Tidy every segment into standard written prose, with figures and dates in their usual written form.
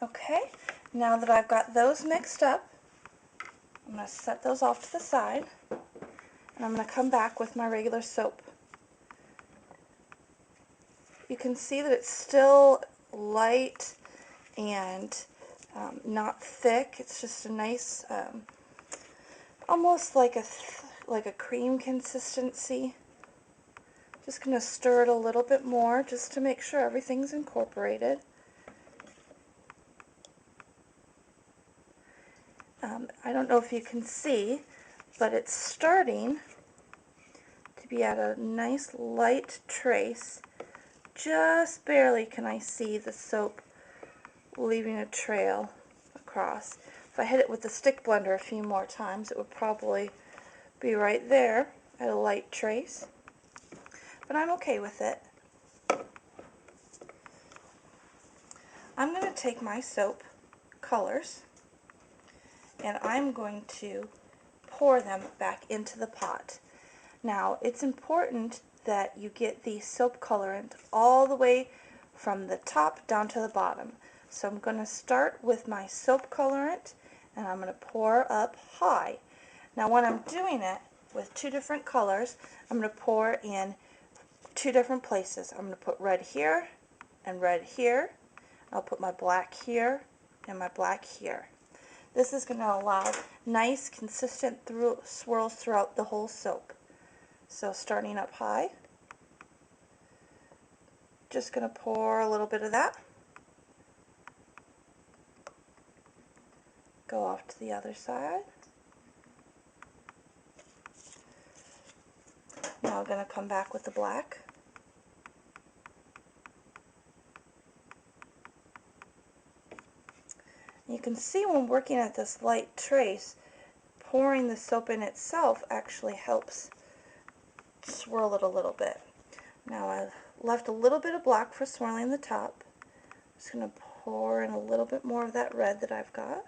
Okay, now that I've got those mixed up, I'm going to set those off to the side, and I'm going to come back with my regular soap. You can see that it's still light and not thick. It's just a nice, almost like a cream consistency. Just going to stir it a little bit more just to make sure everything's incorporated. I don't know if you can see, but it's starting to be at a nice light trace. Just barely can I see the soap leaving a trail across. If I hit it with the stick blender a few more times, it would probably be right there at a light trace. But I'm okay with it. I'm going to take my soap colors and I'm going to pour them back into the pot. Now, it's important that you get the soap colorant all the way from the top down to the bottom. So I'm going to start with my soap colorant and I'm going to pour up high. Now when I'm doing it with two different colors, I'm going to pour in two different places. I'm going to put red here and red here. I'll put my black here and my black here. This is going to allow nice, consistent swirls throughout the whole soap. So starting up high, just going to pour a little bit of that. Go off to the other side. Now I'm going to come back with the black. You can see when working at this light trace, pouring the soap in itself actually helps swirl it a little bit. Now I've left a little bit of black for swirling the top. I'm just going to pour in a little bit more of that red that I've got.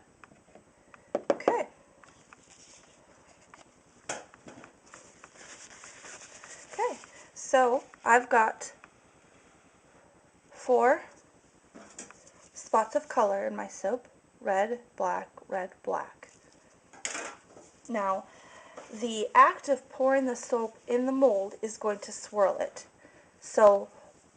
Okay. Okay, so I've got 4 spots of color in my soap. Red, black, black. Now, the act of pouring the soap in the mold is going to swirl it. So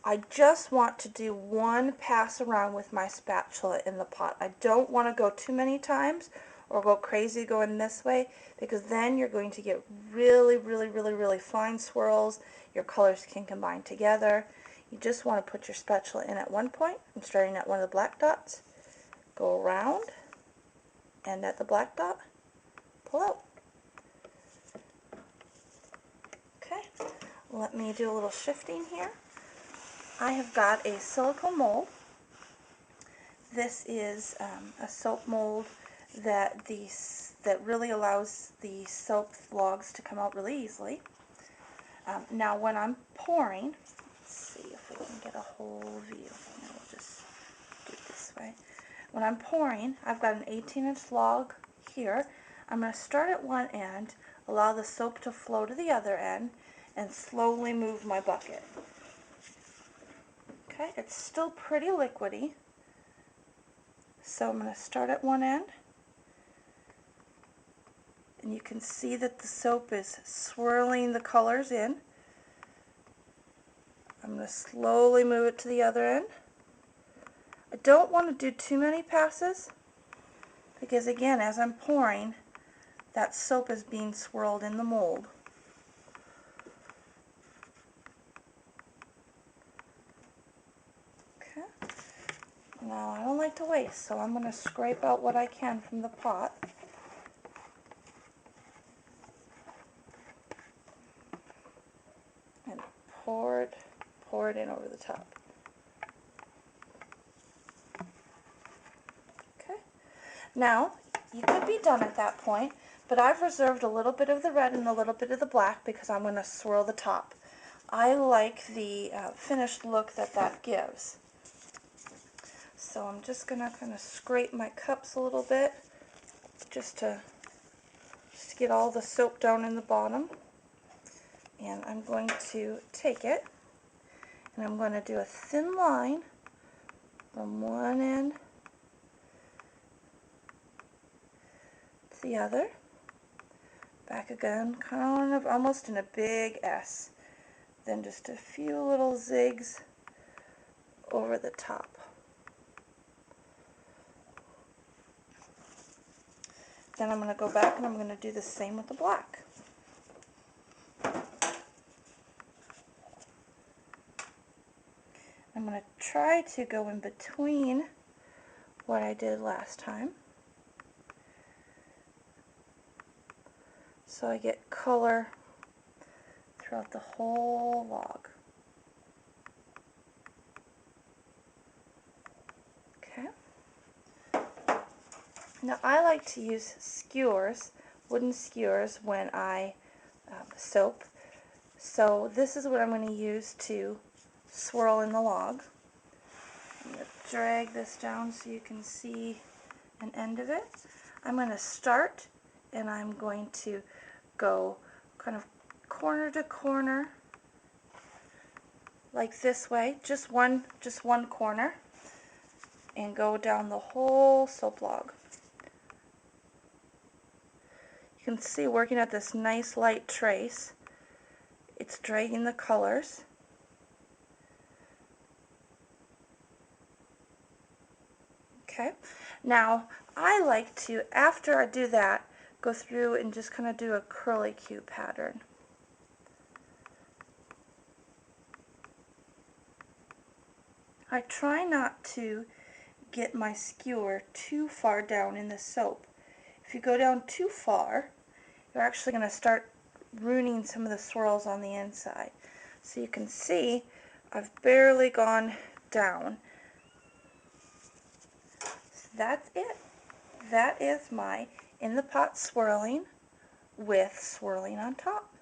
I just want to do one pass around with my spatula in the pot. I don't want to go too many times or go crazy going this way, because then you're going to get really fine swirls. Your colors can combine together. You just want to put your spatula in at one point. I'm starting at one of the black dots. Go around, and at the black dot, pull out. Okay, let me do a little shifting here. I have got a silicone mold. This is a soap mold that really allows the soap logs to come out really easily. Now when I'm pouring, let's see if we can get a whole view. We'll just do it this way. When I'm pouring, I've got an 18-inch log here. I'm going to start at one end, allow the soap to flow to the other end, and slowly move my bucket. Okay, it's still pretty liquidy, so I'm going to start at one end, and you can see that the soap is swirling the colors in. I'm going to slowly move it to the other end. I don't want to do too many passes, because again, as I'm pouring, that soap is being swirled in the mold. Okay. Now I don't like to waste, so I'm going to scrape out what I can from the pot. And pour it in over the top. Okay. Now, you could be done at that point, but I've reserved a little bit of the red and a little bit of the black because I'm going to swirl the top. I like the finished look that gives. So I'm just going to kind of scrape my cups a little bit just to get all the soap down in the bottom. And I'm going to take it and I'm going to do a thin line from one end the other. Back again, kind of almost in a big S. Then just a few little zigs over the top. Then I'm going to go back and I'm going to do the same with the black. I'm going to try to go in between what I did last time, so I get color throughout the whole log. Okay. Now I like to use skewers, wooden skewers, when I soap. So this is what I'm going to use to swirl in the log. I'm going to drag this down so you can see an end of it. I'm going to start and I'm going to go kind of corner to corner like this way, just one corner, and go down the whole soap log. You can see, working at this nice light trace, it's dragging the colors. Okay, now I like to, after I do that, go through and just kind of do a curlicue pattern. I try not to get my skewer too far down in the soap. If you go down too far, you're actually going to start ruining some of the swirls on the inside. So you can see I've barely gone down. So that's it. That is my in the pot swirling with swirling on top.